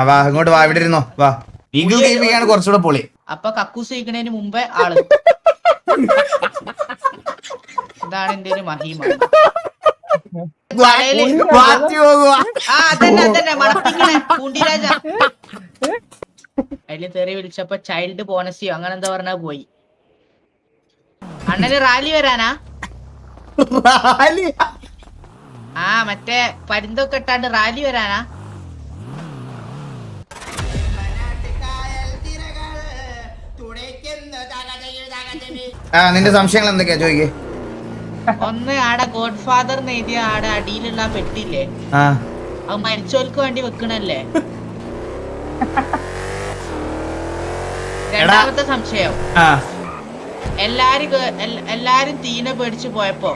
വാ ഇങ്ങോട്ട് വാ, ഇവിടെ ഇരുന്നോ വാ. ഈഗിൾ ഗെയിമിംഗ് ആണ് കുറച്ചുകൂടെ പൊളി. അപ്പൊ കക്കൂസ് കഴിക്കണതിന് മുമ്പേ ആള് ഇതാണ് എന്റെ ഒരു മഹിമ. അതന്നെ മണപ്പിക്കണേ പൂണ്ടിരാജ. അതില് തെറി വിളിച്ചപ്പോ ചൈൽഡ് ബോണസിയോ അങ്ങനെ എന്താ പറഞ്ഞാ പോയി. അണ്ണന് റാലി വരാനാ? മറ്റേ പരുന്തൊക്കെ ഇട്ടാണ്ട് റാലി വരാനാ? നിന്റെ സംശയങ്ങൾ എന്തൊക്കെയാ ചോദിക്കേ? ഒന്ന് ആടെ ഗോഡ് ഫാദർ എഴുതിയ ആടെ അടിയിലുള്ള പെട്ടില്ലേ, അത് മരിച്ചോർക്ക് വേണ്ടി വെക്കണല്ലേ? രണ്ടാമത്തെ സംശയം, എല്ലാരും തീന പേടിച്ച് പോയപ്പോ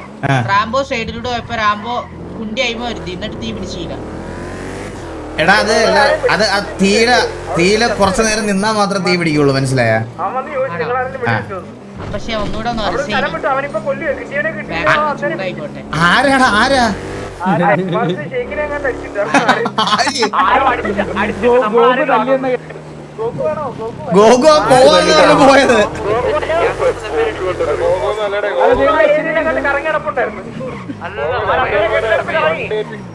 റാംബോ സൈഡിലൂടെ പോയപ്പോ റാംബോ കുണ്ടി അയിമ വരുത്തി, എന്നിട്ട് തീ പിടിച്ചില്ല. എടാ അത് തീയില കുറച്ചു നേരം നിന്നാ മാത്രം തീ പിടിക്കുള്ളൂ, മനസ്സിലായ? പക്ഷെ ഒന്നുകൂടെ ചൂടായിക്കോട്ടെ. ആരാടാ ആരാ? ഗോഗോ പോവാന്ന് പോയത്.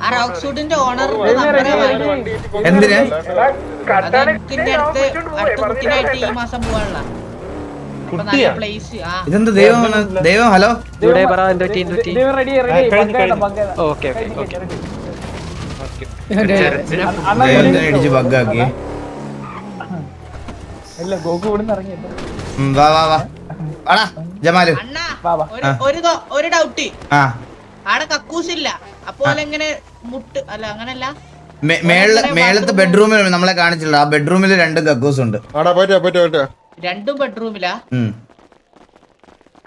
ആ റോക്ക് ഷൂട്ടിന്റെ ഓണർ എന്തിന് അടുത്ത ഈ മാസം പോവാനുള്ള ഇതെന്ത് ദൈവമാണ്? ദൈവം ഹലോ അടിച്ച് ബഗ്ഗാക്കി. വാ വാ വാ ആടാ ജമാല്. ഒരു ഡൗട്ട്, ആടെ കക്കൂസില്ല, അപ്പോൾ എങ്ങനെ മുട്ട് അല്ല അങ്ങനല്ല മേളത്തെ ബെഡ്റൂമിൽ നമ്മളെ കാണിച്ചില്ല, ആ ബെഡ്റൂമിൽ 2 കക്കൂസ് ഉണ്ട്. രണ്ടും ബെഡ്റൂമിലാ?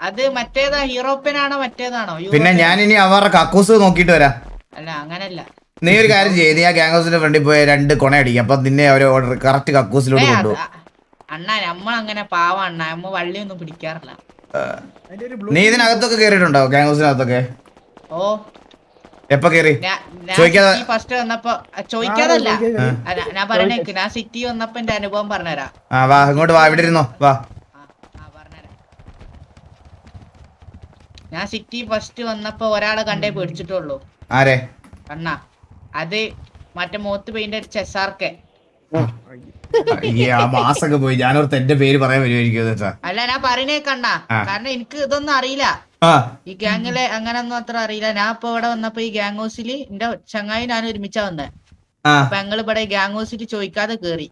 അത് മറ്റേതാ ഹീറോപ്പനാണോ മറ്റേതാണോ? പിന്നെ ഞാൻ ഇനി അവരുടെ കക്കൂസ് നോക്കിട്ട് വരാം. അല്ല അങ്ങനല്ല, നീ ഒരു കാര്യം ചെയ്യ്, നീ ആ ഗ്യാങ് ഹൗസിന്റെ ഫ്രണ്ടിൽ പോയി 2 കൊണ അടിക്കും, അപ്പൊ നിന്നെ അവര് ഓർഡർ കറക്റ്റ് കക്കൂസിലോട്ട് കൊണ്ടുപോകും. അണ്ണാ നമ്മളങ്ങനെ പാവ അണ്ണാ, നമ്മ വള്ളിയൊന്നും പിടിക്കാറില്ല. നീ ഇതിനകത്തൊക്കെ കേറിയിട്ടുണ്ടോ ഗ്യാങ് ഹൗസിനകത്തൊക്കെ? ഓ എപ്പ കേറി? ഫസ്റ്റ് വന്നപ്പോ ചോദിക്കാതല്ല, ഞാൻ പറയണേക്ക്, ഞാൻ സിറ്റി വന്നപ്പോ എന്റെ അനുഭവം പറഞ്ഞുതരാം. വാ ഇങ്ങോട്ട് വാ, ഇവിടെ ഇരുന്നോ വാ. ഞാൻ സിറ്റി ഫസ്റ്റ് വന്നപ്പോ ഒരാളെ കണ്ടേ പേടിച്ചിട്ടുള്ളൂ. ആരെ? അണ്ണാ അത് മറ്റേ മോത്ത് പെയിന്റ് അടിച്ച SRK. മാസൊക്കെ പോയി, ഞാനോർത്ത് എന്റെ പേര് പറയാൻ വരുമായിരിക്കും. അല്ല ഞാൻ പറയണേക്കണ്ണാ, കാരണം എനിക്ക് ഇതൊന്നും അറിയില്ല, ഈ ഗ്യാങ്ങിലെ അങ്ങനൊന്നും അത്ര അറിയില്ല. ഞാൻ ഇപ്പൊ ഇവിടെ വന്നപ്പോ ഈ ഗ്യാങ് ഹൗസില് എന്റെ ചങ്ങായി ഞാൻ ഒരുമിച്ചാ വന്നേ. അപ്പൊ ഞങ്ങൾ ഇവിടെ ഗ്യാങ് ഹൗസിൽ ചോദിക്കാതെ കേറി.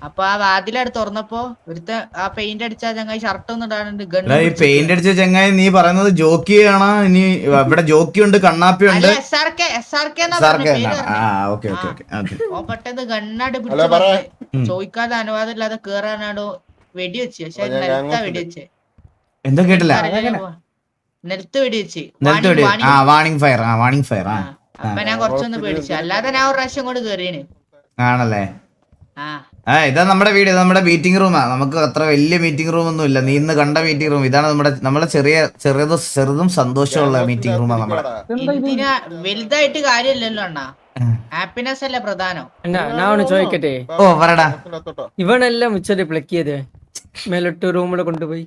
അപ്പൊ ആ വാതിലട് തുറന്നപ്പോ ഒരുത്ത ആ പെയിന്റ് അടിച്ച ചങ്ങായി ഷർട്ട് ഒന്നും ഇടാനുണ്ട്. പെയിന്റ് അടിച്ച ചങ്ങായി നീ പറയുന്നത് ജോക്കിയാണോ? ഇനി ഇവിടെ ജോക്കി ഉണ്ട്, കണ്ണാപ്പി ഉണ്ട്. പെട്ടെന്ന് ഗണ്ണാട് പിടിച്ച് ചോദിക്കാതെ അനുവാദം ഇല്ലാതെ കേറാനാടോ വെടിവെച്ച്. പക്ഷെ നിലത്താ വെടിവെച്ചേ. എന്താ കേട്ടില്ല? നിലത്ത് വെടിവെച്ച്. Warning fire. അപ്പൊ ഞാൻ കുറച്ചൊന്ന് പേടിച്ചു, അല്ലാതെ ഞാൻ ഒരു പ്രാവശ്യം കൊണ്ട് കേറിയേന്. ആണല്ലേ? ഇതാ നമ്മുടെ വീട്, നമ്മുടെ മീറ്റിംഗ് റൂമാ. നമുക്ക് അത്ര വലിയ മീറ്റിംഗ് റൂം ഒന്നും ഇല്ല. നീ ഇന്ന് കണ്ട മീറ്റിംഗ് റൂം ഇതാണ്. നമ്മളെ ചെറുതും സന്തോഷമുള്ള മീറ്റിംഗ് റൂമാ നമ്മുടെ. എന്തിനാ വലുതായിട്ട് കാര്യമില്ലല്ലോ അണ്ണാ, ഹാപ്പിനെസ് അല്ലേ പ്രധാനം. ഞാൻ ചോദിക്കട്ടെ? ഓ പറടാ. ഇവനെല്ലാം ഉച്ചത് പ്ലക്ക് ചെയ്ത് മേലോട്ട് റൂമിൽ കൊണ്ടുപോയി.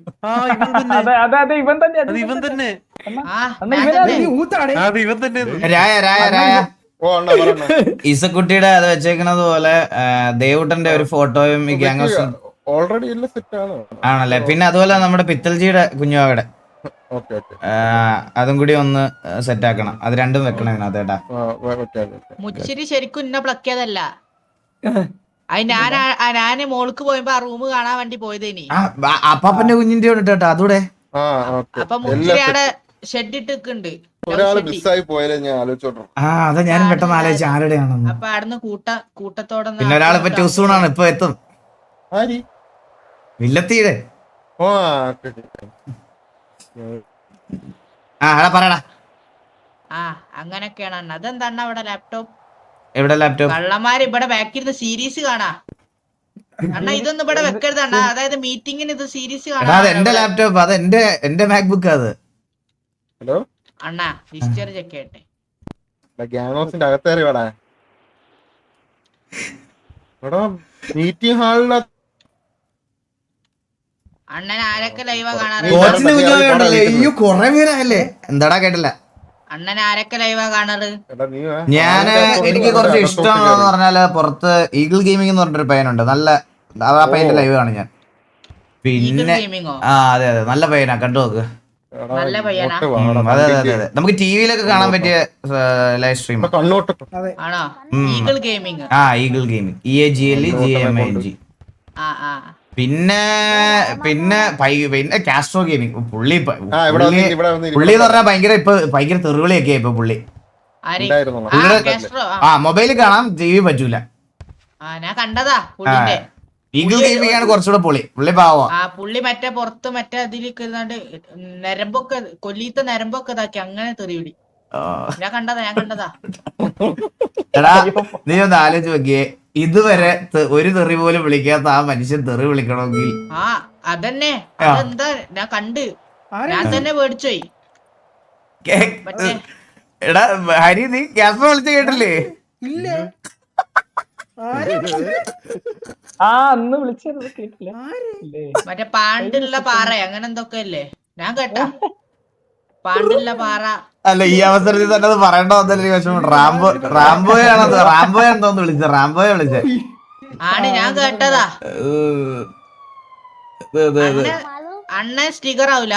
ഈസക്കുട്ടിയുടെ അത് വെച്ചേക്കുന്നത് പോലെ ദേവുട്ടന്റെ ഒരു ഫോട്ടോയും ഈ ഗ്യാങ് ഹൗസ് ഓൾറെഡി സെറ്റ് ആണ്. ആണല്ലേ? പിന്നെ അതുപോലെ നമ്മുടെ പിത്തൽജിയുടെ കുഞ്ഞുവാവിടെ അതും കൂടി ഒന്ന് സെറ്റ് ആക്കണം. അത് രണ്ടും വെക്കണം ഇതിനകത്തേട്ടാ. മുച്ചിരി ശരിക്കും ഇന്ന പ്ലക്ക് ചെയ്തല്ല, ഞാന് മോൾക്ക് പോയപ്പോ ആ റൂം കാണാൻ വേണ്ടി പോയതേനി. അപ്പാപ്പന്റെ കുഞ്ഞിന്റെ കേട്ടോ അതൂടെ. അപ്പൊ മുച്ചിരിയുടെ ഷെഡ് ഇട്ടുണ്ട്. അതാ ഞാനും പെട്ടെന്ന് ആലോചിച്ചു ആരുടെയാണെന്ന്. അപ്പൊ അവിടുന്ന് കൂട്ടത്തോടെ പിന്നെ ഒരാളിപ്പോ ടൂസൂണാണ്, ഇപ്പൊ എത്തും. വില്ലത്തിയുടെ പറയടാ. അങ്ങനൊക്കെയാണ്. അതെന്താണ് അവിടെ ലാപ്ടോപ്പ്? എവിടെ ലാപ്ടോപ്പ്? കള്ളന്മാര് ഇവിടെ ബാക്കിരുന്ന് സീരീസ് കാണാ. അണ്ണാ ഇതൊന്നും ഇവിടെ വെക്കരുത് അണ്ണാ, അതായത് മീറ്റിംഗിന് ഇത് സീരീസ് കാണാ. അത് എന്റെ ലാപ്ടോപ്പ്, അത് എന്റെ മാക്ബുക്ക്. അത് ഹലോ അണ്ണാ ഹിസ്റ്ററി ചെക്ക് ചെയ്യട്ടെ. ഗ്യാങ് ഹൗസിന്റെ അകത്തേറി വേടാ. എടാ മീറ്റിംഗ് ഹാളിനകത്ത് അണ്ണൻ ആരൊക്കെ ലൈവാ കാണാറ്? കോച്ചിന് കുഞ്ഞുണ്ടല്ലേ അയ്യോ കൊറേ പേരായല്ലേ എന്താടാ കേട്ടില്ല. അണ്ണൻ ആരൊക്കെ ലൈവാ കാണാറ്? എടാ നീ ഞാന് എനിക്ക് കുറച്ച് ഇഷ്ടമുള്ളതെന്ന് പറഞ്ഞാല് പുറത്ത് ഈഗിൾ ഗെയിമിംഗ് എന്ന് പറഞ്ഞൊരു പയ്യനുണ്ട്. നല്ല ആ പയ്യന്റെ ലൈവ് ആണ് ഞാൻ. പിന്നെ ഗെയിമിങ്ങോ? ആ അതെ അതെ നല്ല പയ്യനാ, കണ്ടു നോക്ക്. നല്ല പയ്യനാ. അതെ അതെ അതെ അതെ നമുക്ക് ടിവിയിലൊക്കെ കാണാൻ പറ്റിയ ലൈവ് സ്ട്രീം കണ്ണോട്ട് ആണോ? Eagle gaming. ആ ഈഗിൾ ഗെയിമിംഗ് EAGLGAMING. ആ ആ. പിന്നെ പിന്നെ പിന്നെ കാസ്ട്രോ ഗെയിമിംഗ് പുള്ളി ഇവിടെ വന്ന് പുള്ളി എന്ന് പറഞ്ഞാൽ ഭയങ്കര തെറിവിളിയൊക്കെ ഇപ്പൊ പുള്ളി. ആര്? ഉണ്ടായിരുന്നു. ആ, കാസ്ട്രോ. ആ മൊബൈലിൽ കാണാം, TV പറ്റൂല. ആ ഞാൻ കണ്ടതാ പുള്ളിന്റെ. ഈഗിൾ ഗെയിമിംഗ് ആണ് കുറച്ചുകൂടെ പുള്ളി പാവോ. ആ പുള്ളി മറ്റേ പുറത്ത് മറ്റേ അതിലേക്ക് ഇരുന്നാണ്ട് നരമ്പൊക്കെ കൊല്ലീത്തെ നരമ്പൊക്കെ ഇതാക്കി അങ്ങനെ തെറിവിടി. ഞാൻ കണ്ടതാ. എടാ നീ ഒന്ന് ആലോചിച്ച് നോക്കിയേ, ഇതുവരെ ഒരു തെറി പോലും വിളിക്കാത്ത ആ മനുഷ്യൻ തെറി വിളിക്കണമെങ്കിൽ. ആ അതന്നെ, അതെന്താ ഞാൻ കണ്ട് ഞാൻ തന്നെ പേടിച്ചോയി. മറ്റേ എടാ ഹരി നീ ക്യാമറ വിളിച്ച് കേട്ടില്ലേ? അന്ന് വിളിച്ചത് കേട്ടില്ല. മറ്റേ പാണ്ടുള്ള പാറ അങ്ങനെ എന്തൊക്കെ അല്ലേ ഞാൻ കേട്ടാ. പാണ്ടുള്ള പാറ. അല്ല ഈ അവസരത്തിൽ തന്നെ അത് പറയണ്ട വന്നല്ലേ വിഷമം. റാംബോയാണെന്ന് വിളിച്ചത്. റാംബോയെ വിളിച്ചേ ആണ് ഞാൻ കേട്ടതാ. അണ്ണൻ സ്റ്റിക്കർ ആവൂല.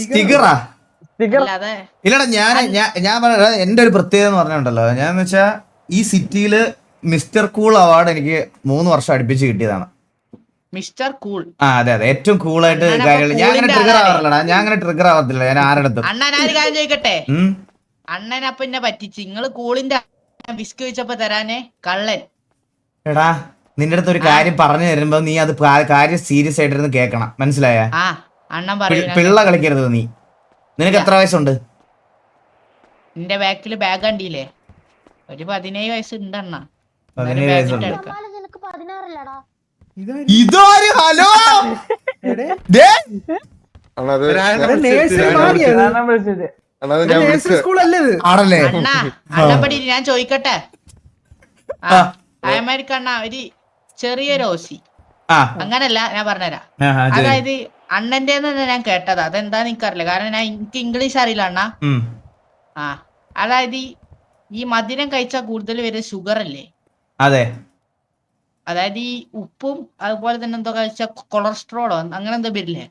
സ്റ്റിക്കറാ? അല്ലാതെ ഇല്ലടാ ഞാൻ പറഞ്ഞ എന്റെ ഒരു പ്രത്യേകത എന്ന് പറഞ്ഞുണ്ടല്ലോ, ഞാൻ വെച്ചാ ഈ സിറ്റിയില് മിസ്റ്റർ കൂൾ അവാർഡ് എനിക്ക് 3 വർഷം അടുപ്പിച്ച് കിട്ടിയതാണ്. Mister cool. ആ അതെ അതെ ഏറ്റവും കൂളായിട്ട് കാര്യങ്ങൾ. ഞാൻ അങ്ങനെ ട്രിഗർ ആവാറില്ലടാ, ഞാൻ അങ്ങനെ ട്രിഗർ ആവത്തില്ല ഞാൻ ആരുടെ. അണ്ണൻ ഒരു കാര്യം ചോദിക്കട്ടെ, അണ്ണൻ അപ്പൊ എന്നെ പറ്റിച്ച് നിങ്ങള് കൂളിന്റെ ബിസ്ക് വെച്ചപ്പോ തരാനേ കള്ളൻ. എടാ നിന്റെ അടുത്ത് ഒരു കാര്യം പറഞ്ഞു തരുമ്പോ നീ അത് കാര്യം സീരിയസ് ആയിട്ടിരുന്ന് കേക്കണം, മനസ്സിലായ? ആ അണ്ണൻ പറയും. പിള്ള കളിക്കരുത് നീ. നിനക്ക് എത്ര വയസ്സുണ്ട്? നിന്റെ ബാക്കില് ബാഗ് കണ്ടില്ലേ? ഒരു 17 വയസ്സുണ്ട് അണ്ണ. 17 വയസ്സുണ്ട്. ഇതാര്? ഇതാര്? ഹലോ ആണല്ലേ? അണ്ണപ്പടി ഞാൻ ചോദിക്കട്ടെ, അമ്മക്കണ്ണ ഒരു ചെറിയൊരു ഓസി അങ്ങനല്ല ഞാൻ പറഞ്ഞുതരാം. അതായത് അണ്ണന്റെ ഞാൻ കേട്ടത് അതെന്താന്ന് എനിക്കറിയില്ല, കാരണം എനിക്ക് ഇംഗ്ലീഷ് അറിയില്ല അണ്ണ. ആ അതായത് ഈ മധുരം കഴിച്ചാൽ കൂടുതൽ വരുന്ന ഷുഗർ അല്ലേ? അതെ. അതായത് ഈ ഉപ്പും അതുപോലെ തന്നെ എന്തോ കഴിച്ച കൊളസ്ട്രോളോ അങ്ങനെ എന്തോ വരില്ലേ?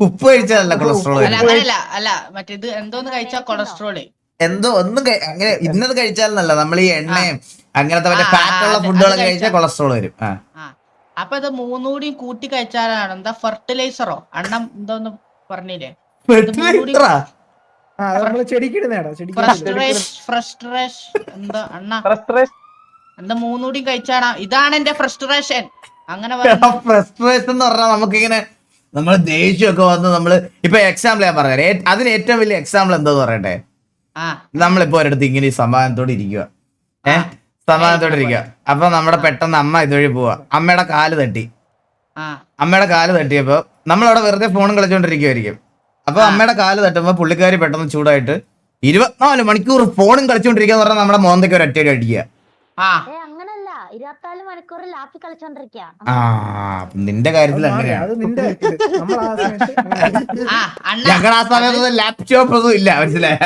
ഉപ്പ് കഴിച്ചാലല്ല കൊളസ്ട്രോൾ. അല്ല അങ്ങനല്ല, അല്ല മറ്റേത് എന്തോന്ന് കഴിച്ചാ കൊളസ്ട്രോള് എന്തോ ഒന്നും അങ്ങനെ ഇന്നത് കഴിച്ചാലല്ല, നമ്മൾ ഈ എണ്ണയും അങ്ങനത്തെ മറ്റേ ഫാറ്റുള്ള ഫുഡുകളൊക്കെ കഴിച്ചാൽ കൊളസ്ട്രോൾ വരും. അപ്പൊ ഇത് 3 കൂടി കൂട്ടി കഴിച്ചാലാണ് എന്താ ഫെർട്ടിലൈസറോ അണ്ണം എന്തോന്ന് പറഞ്ഞില്ലേ? എന്താ 3 കൂടി കഴിച്ചാണ് ഇതാണ് എന്റെ ഫ്രസ്ട്രേഷൻ അങ്ങനെ. ഫ്രസ്ട്രേഷൻ എന്ന് പറഞ്ഞാൽ നമുക്കിങ്ങനെ നമ്മള് ദേഷ്യമൊക്കെ വന്ന് നമ്മള് ഇപ്പൊ എക്സാമ്പിൾ ഞാൻ പറയാം. അതിന് ഏറ്റവും വലിയ എക്സാമ്പിൾ എന്താന്ന് പറയട്ടെ, നമ്മളിപ്പോ ഒരിടത്ത് ഇങ്ങനെ സമാധാനത്തോടെ ഇരിക്കുക, സമാധാനത്തോടെ ഇരിക്കുക. അപ്പൊ നമ്മുടെ പെട്ടെന്ന് അമ്മ ഇതുവഴി പോവാ, അമ്മയുടെ കാല് തട്ടിയപ്പോ നമ്മളവിടെ വെറുതെ ഫോണും കളിച്ചോണ്ടിരിക്കുവായിരിക്കും. അപ്പൊ അമ്മയുടെ കാല് തട്ടുമ്പോ പുള്ളിക്കാരി പെട്ടെന്ന് ചൂടായിട്ട് 24 മണിക്കൂർ ഫോണും കളിച്ചോണ്ടിരിക്കുക പറഞ്ഞാൽ നമ്മുടെ മോന്തയ്ക്ക് ഒരു ഒറ്റയടി അടിക്കുക. നിന്റെ കാര്യത്തിൽ അങ്ങനെയാണ്. ഞങ്ങളുടെ ആ സമയത്ത് ലാപ്ടോപ്പ് ഒന്നും ഇല്ല, മനസ്സിലായ?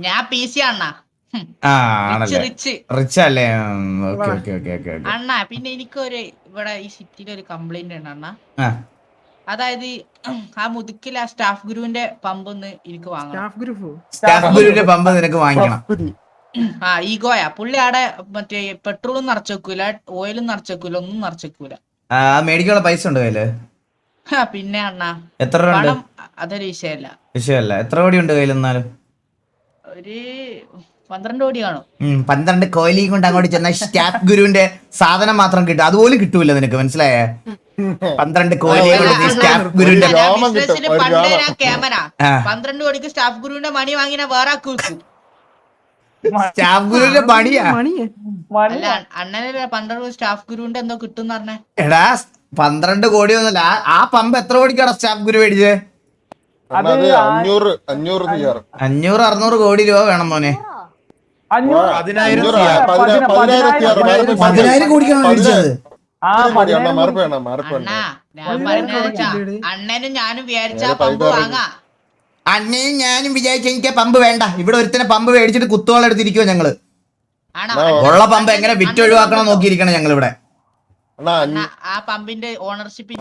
ഞാൻ PC അണ്ണാ. റിച്ച് അല്ലേ? അണ്ണാ പിന്നെ എനിക്കൊരു ഇവിടെ ഈ സിറ്റിയിൽ ഒരു കംപ്ലൈന്റ് ഉണ്ട് അണ്ണാ. അതായത് ആ മുതുക്കിൽ ആ സ്റ്റാഫ് ഗുരുവിന്റെ പമ്പ് ഒന്ന് എനിക്ക് വാങ്ങണം. സ്റ്റാഫ് ഗുരുവിന്റെ പമ്പ് നിനക്ക് വാങ്ങിക്കണം. ഈഗോയാ പുള്ളി അവിടെ മറ്റേ പെട്രോളും നിറച്ചേക്കൂല, ഓയിലും നിറച്ചേക്കൂല, ഒന്നും നിറച്ചേക്കൂല. മേടിക്കാനുള്ള പൈസ ഉണ്ട് കയ്യില്? പിന്നെ അണ്ണാ എത്ര രൂപ? അതൊരു വിഷയമല്ല. എത്ര കോടി ഉണ്ട് കയ്യിൽ? എന്നാലും ഒരു 12 കോടി കാണും. 12 കോയിലും കൊണ്ട് അങ്ങോട്ട് ചെന്ന സ്റ്റാഫ് ഗുരുവിന്റെ സാധനം മാത്രം കിട്ടും, അതുപോലും കിട്ടൂല നിനക്ക്, മനസ്സിലായ? 12 കോയിലും കൊണ്ട് സ്റ്റാഫ് ഗുരുവിന്റെ 12 കോടിക്ക് സ്റ്റാഫ് ഗുരുവിന്റെ മണി വാങ്ങിന വേറെ ആക്കും. സ്റ്റാഫ് ഗുരുവിന്റെ പണിയാ? അല്ല അണ്ണന് 12 സ്റ്റാഫ് ഗുരുവിന്റെ എന്തോ കിട്ടും പറഞ്ഞേ. എടാ 12 കോടി ഒന്നുമില്ല. ആ പമ്പ് എത്ര കോടിക്കാണ് സ്റ്റാഫ് ഗുരു മേടിച്ചത്? 500-600 കോടി രൂപ വേണം മോനെ. 10,000 10,000 കോടിക്കാണ് മേടിച്ചത്. അണ്ണാ ഞാൻ പറഞ്ഞതെന്ന് വെച്ചാ അണ്ണനും ഞാനും വിചാരിച്ചാ പമ്പ് വാങ്ങാ. അന്നേയും ഞാനും വിചാരിച്ചു എനിക്ക് പമ്പ് വേണ്ട, ഇവിടെ ഒരുത്തനെ പമ്പ് മേടിച്ചിട്ട് കുത്തോളം എടുത്തിരിക്കുവോ ഞങ്ങള്. ആണോ? ഉള്ള പമ്പ് എങ്ങനെ വിറ്റ് ഒഴിവാക്കണം നോക്കിയിരിക്കണം ഞങ്ങൾ ഇവിടെ. അണ്ണാ, ആ പമ്പിന്റെ ഓണർഷിപ്പ്